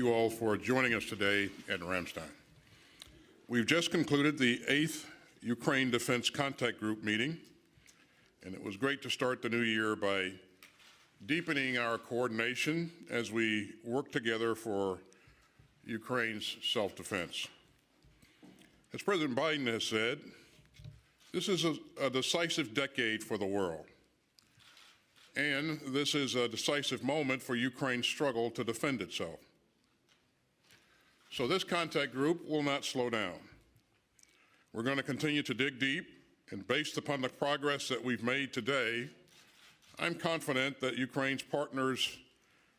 You all for joining us today at Ramstein. We've just concluded the 8th Ukraine Defense Contact Group meeting, and it was great to start the new year by deepening our coordination as we work together for Ukraine's self-defense. As President Biden has said, this is a decisive decade for the world, and this is a decisive moment for Ukraine's struggle to defend itself. So this contact group will not slow down. We're going to continue to dig deep, and based upon the progress that we've made today, I'm confident that Ukraine's partners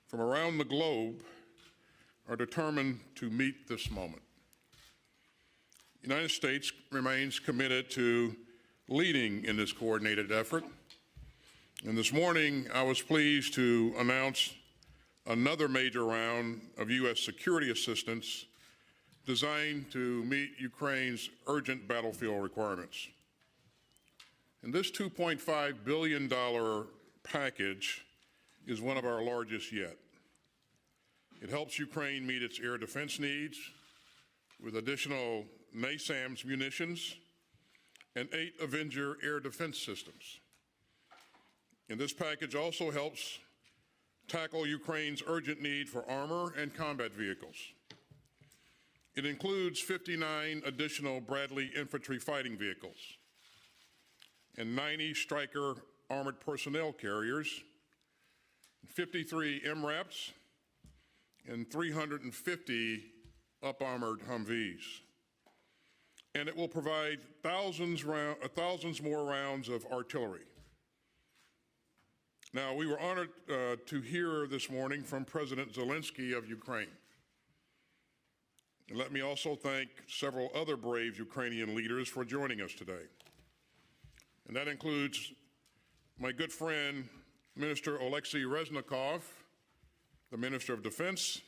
from around the globe are determined to meet this moment. The United States remains committed to leading in this coordinated effort, and this morning I was pleased to announce another major round of U.S. security assistance designed to meet Ukraine's urgent battlefield requirements. And this $2.5 billion package is one of our largest yet. It helps Ukraine meet its air defense needs with additional NASAMS munitions and 8 Avenger air defense systems. And this package also helps tackle Ukraine's urgent need for armor and combat vehicles. It includes 59 additional Bradley infantry fighting vehicles and 90 Stryker armored personnel carriers, 53 MRAPs, and 350 up-armored Humvees. And it will provide thousands more rounds of artillery. Now, we were honored to hear this morning from President Zelensky of Ukraine. And let me also thank several other brave Ukrainian leaders for joining us today. And that includes my good friend, Minister Oleksiy Reznikov, the Minister of Defense,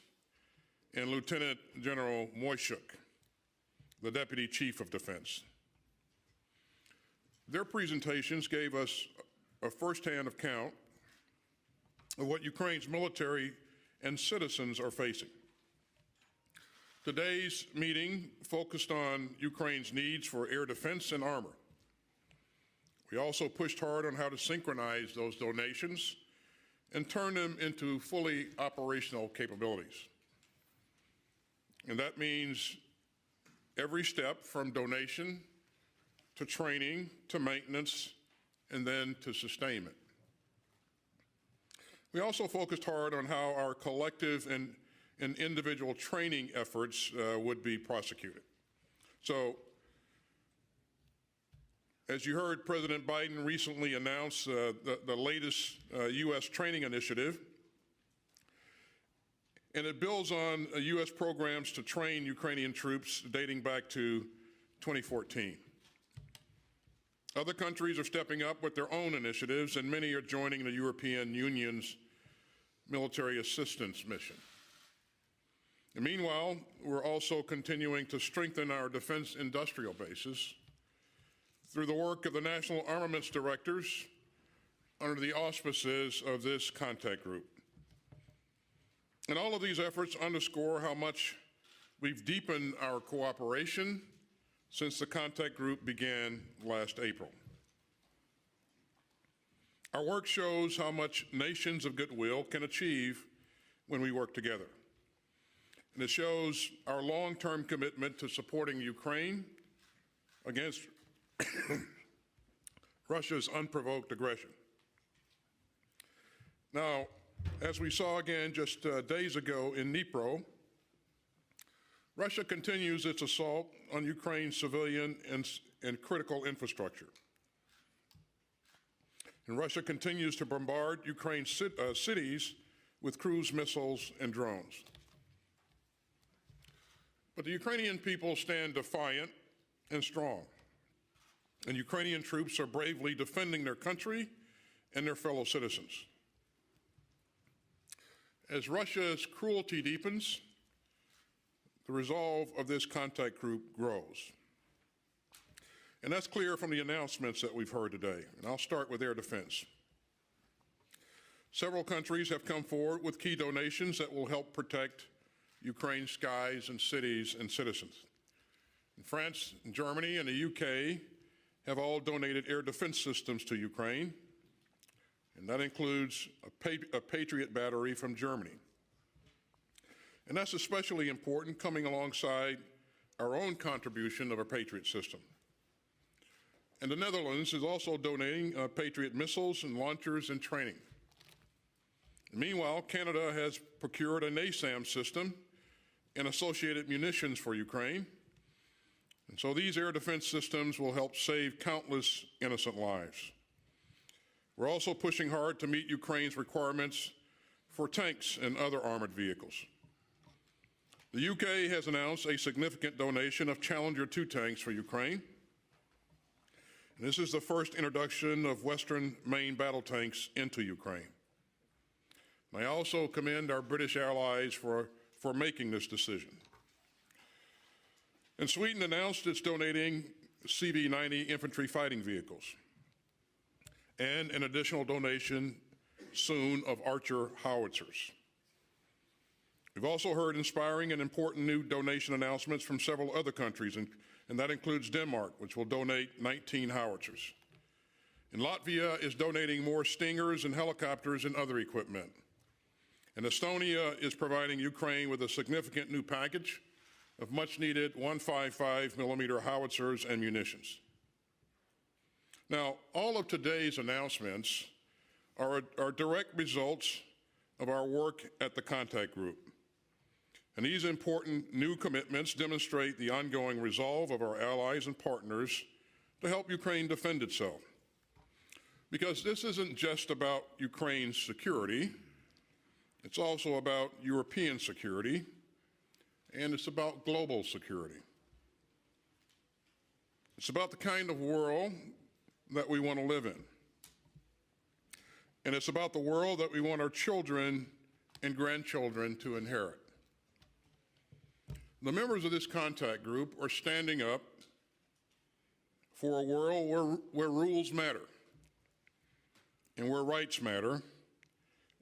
and Lieutenant General Moishuk, the Deputy Chief of Defense. Their presentations gave us a firsthand account of what Ukraine's military and citizens are facing. Today's meeting focused on Ukraine's needs for air defense and armor. We also pushed hard on how to synchronize those donations and turn them into fully operational capabilities. And that means every step from donation to training to maintenance and then to sustainment. We also focused hard on how our collective and individual training efforts would be prosecuted. So, as you heard, President Biden recently announced the latest U.S. training initiative, and it builds on U.S. programs to train Ukrainian troops dating back to 2014. Other countries are stepping up with their own initiatives, and many are joining the European Union's military assistance mission. And meanwhile, we're also continuing to strengthen our defense industrial bases through the work of the National Armaments Directors under the auspices of this contact group. And all of these efforts underscore how much we've deepened our cooperation since the contact group began last April. Our work shows how much nations of goodwill can achieve when we work together. And it shows our long-term commitment to supporting Ukraine against Russia's unprovoked aggression. Now, as we saw again just days ago in Dnipro, Russia continues its assault on Ukraine's civilian and critical infrastructure. And Russia continues to bombard Ukraine's cities with cruise missiles and drones. But the Ukrainian people stand defiant and strong, and Ukrainian troops are bravely defending their country and their fellow citizens. As Russia's cruelty deepens, the resolve of this contact group grows. And that's clear from the announcements that we've heard today. And I'll start with air defense. Several countries have come forward with key donations that will help protect Ukraine's skies and cities and citizens. And France, and Germany, and the UK have all donated air defense systems to Ukraine, and that includes a Patriot battery from Germany. And that's especially important coming alongside our own contribution of a Patriot system. And the Netherlands is also donating Patriot missiles and launchers and training. Meanwhile, Canada has procured a NASAM system and associated munitions for Ukraine. And so these air defense systems will help save countless innocent lives. We're also pushing hard to meet Ukraine's requirements for tanks and other armored vehicles. The UK has announced a significant donation of Challenger 2 tanks for Ukraine. And this is the first introduction of Western main battle tanks into Ukraine. And I also commend our British allies for making this decision. And Sweden announced it's donating CV-90 infantry fighting vehicles and an additional donation soon of Archer howitzers. We've also heard inspiring and important new donation announcements from several other countries, and that includes Denmark, which will donate 19 howitzers. And Latvia is donating more Stingers and helicopters and other equipment. And Estonia is providing Ukraine with a significant new package of much-needed 155 millimeter howitzers and munitions. Now, all of today's announcements are direct results of our work at the Contact Group. And these important new commitments demonstrate the ongoing resolve of our allies and partners to help Ukraine defend itself. Because this isn't just about Ukraine's security, it's also about European security, and it's about global security. It's about the kind of world that we want to live in. And it's about the world that we want our children and grandchildren to inherit. The members of this contact group are standing up for a world where rules matter, and where rights matter,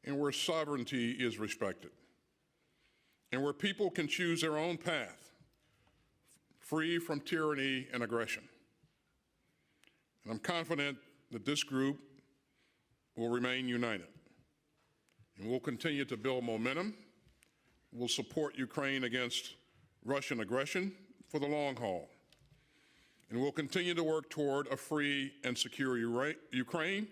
and where sovereignty is respected, and where people can choose their own path, free from tyranny and aggression. And I'm confident that this group will remain united, and we'll continue to build momentum. We'll support Ukraine against Russian aggression for the long haul. And we'll continue to work toward a free and secure Ukraine.